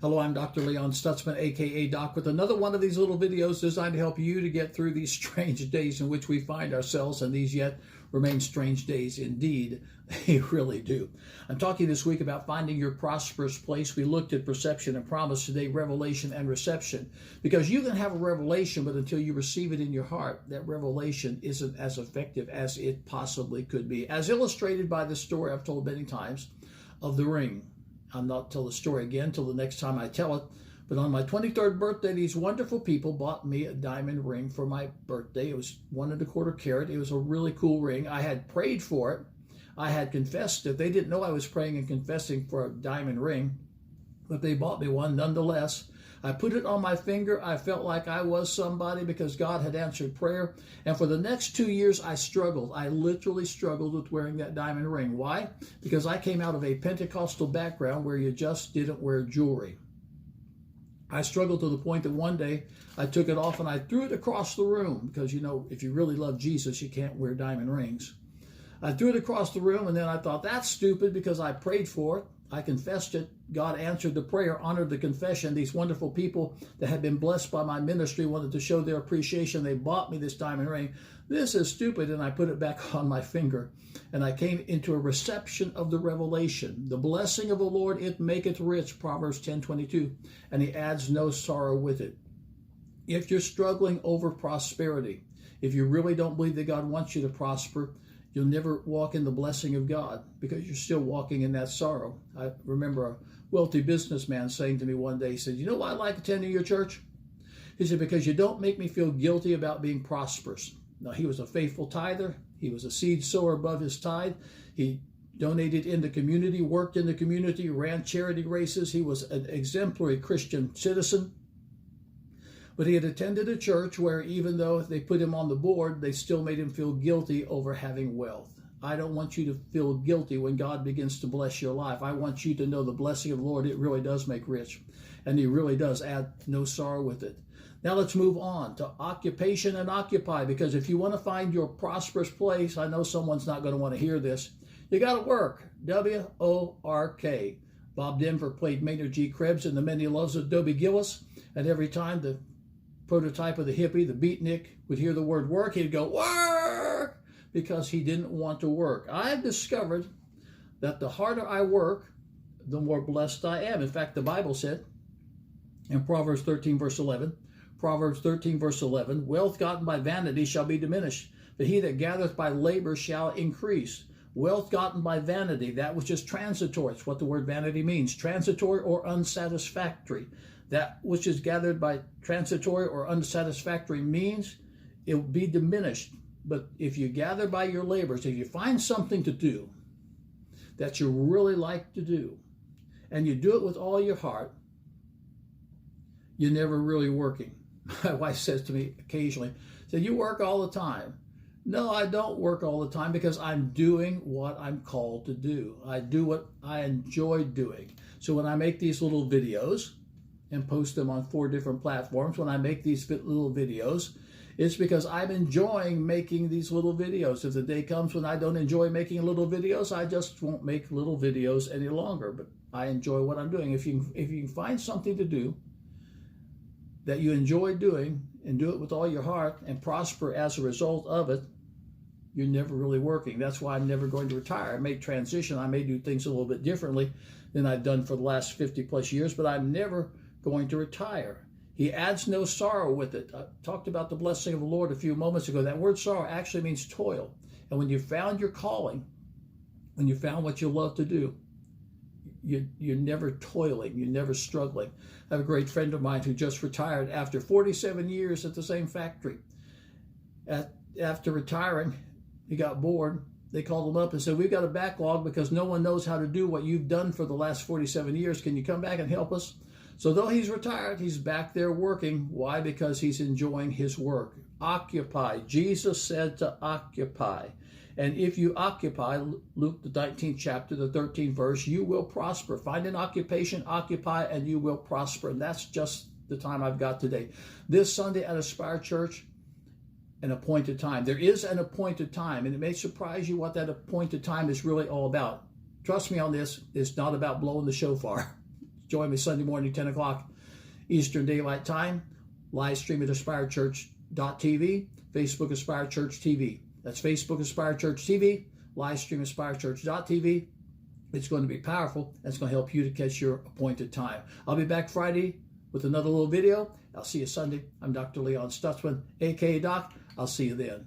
Hello, I'm Dr. Leon Stutzman, aka Doc, with another one of these little videos designed to help you to get through these strange days in which we find ourselves, and these yet remain strange days indeed. They really do. I'm talking this week about finding your prosperous place. We looked at perception and promise today, revelation and reception. Because you can have a revelation, but until you receive it in your heart, that revelation isn't as effective as it possibly could be. As illustrated by the story I've told many times of the ring. I'll not tell the story again till the next time I tell it. But on my 23rd birthday, these wonderful people bought me a diamond ring for my birthday. It was 1¼ carat. It was a really cool ring. I had prayed for it. I had confessed it. They didn't know I was praying and confessing for a diamond ring, but they bought me one nonetheless. I put it on my finger. I felt like I was somebody because God had answered prayer. And for the next 2 years, I struggled. I literally struggled with wearing that diamond ring. Why? Because I came out of a Pentecostal background where you just didn't wear jewelry. I struggled to the point that one day I took it off and I threw it across the room because, you know, if you really love Jesus, you can't wear diamond rings. I threw it across the room, and then I thought, that's stupid because I prayed for it. I confessed it. God answered the prayer, honored the confession. These wonderful people that had been blessed by my ministry wanted to show their appreciation. They bought me this diamond ring. This is stupid, and I put it back on my finger. And I came into a reception of the revelation. The blessing of the Lord, it maketh rich, Proverbs 10:22, and he adds no sorrow with it. If you're struggling over prosperity, if you really don't believe that God wants you to prosper, you'll never walk in the blessing of God because you're still walking in that sorrow. I remember a wealthy businessman saying to me one day, he said, you know why I like attending your church? He said, because you don't make me feel guilty about being prosperous. Now, he was a faithful tither. He was a seed sower above his tithe. He donated in the community, worked in the community, ran charity races. He was an exemplary Christian citizen. But he had attended a church where even though they put him on the board, they still made him feel guilty over having wealth. I don't want you to feel guilty when God begins to bless your life. I want you to know the blessing of the Lord, it really does make rich. And he really does add no sorrow with it. Now let's move on to occupation and occupy, because if you want to find your prosperous place, I know someone's not going to want to hear this. You got to work. W-O-R-K. Bob Denver played Maynard G. Krebs in The Many Loves of Dobie Gillis, and every time the prototype of the hippie, the beatnik, would hear the word work, he'd go, work, because he didn't want to work. I've discovered that the harder I work, the more blessed I am. In fact, the Bible said in Proverbs 13, verse 11, wealth gotten by vanity shall be diminished, but he that gathereth by labor shall increase. Wealth gotten by vanity, that which is transitory. It's what the word vanity means, transitory or unsatisfactory. That which is gathered by transitory or unsatisfactory means it will be diminished. But if you gather by your labors, if you find something to do that you really like to do, and you do it with all your heart, you're never really working. My wife says to me occasionally, you work all the time. No, I don't work all the time because I'm doing what I'm called to do. I do what I enjoy doing. So when I make these little videos, and post them on 4 different platforms. When I make these little videos, it's because I'm enjoying making these little videos. If the day comes when I don't enjoy making little videos, I just won't make little videos any longer. But I enjoy what I'm doing. If you can find something to do that you enjoy doing and do it with all your heart and prosper as a result of it, you're never really working. That's why I'm never going to retire. I may transition. I may do things a little bit differently than I've done for the last 50 plus years, but I'm never going to retire. He adds no sorrow with it. I talked about the blessing of the Lord a few moments ago. That word sorrow actually means toil. And when you found your calling, when you found what you love to do, you're never toiling, you're never struggling. I have a great friend of mine who just retired after 47 years at the same factory. After retiring, he got bored. They called him up and said, we've got a backlog because no one knows how to do what you've done for the last 47 years. Can you come back and help us? So though he's retired, he's back there working. Why? Because he's enjoying his work. Occupy. Jesus said to occupy. And if you occupy, Luke the 19th chapter, the 13th verse, you will prosper. Find an occupation, occupy, and you will prosper. And that's just the time I've got today. This Sunday at Aspire Church, an appointed time. There is an appointed time, and it may surprise you what that appointed time is really all about. Trust me on this, it's not about blowing the shofar. Join me Sunday morning, 10 o'clock Eastern Daylight Time. Live stream at AspireChurch.tv, Facebook Aspire Church TV. That's Facebook Aspire Church TV, live stream AspireChurch.tv. It's going to be powerful. That's going to help you to catch your appointed time. I'll be back Friday with another little video. I'll see you Sunday. I'm Dr. Leon Stutzman, a.k.a. Doc. I'll see you then.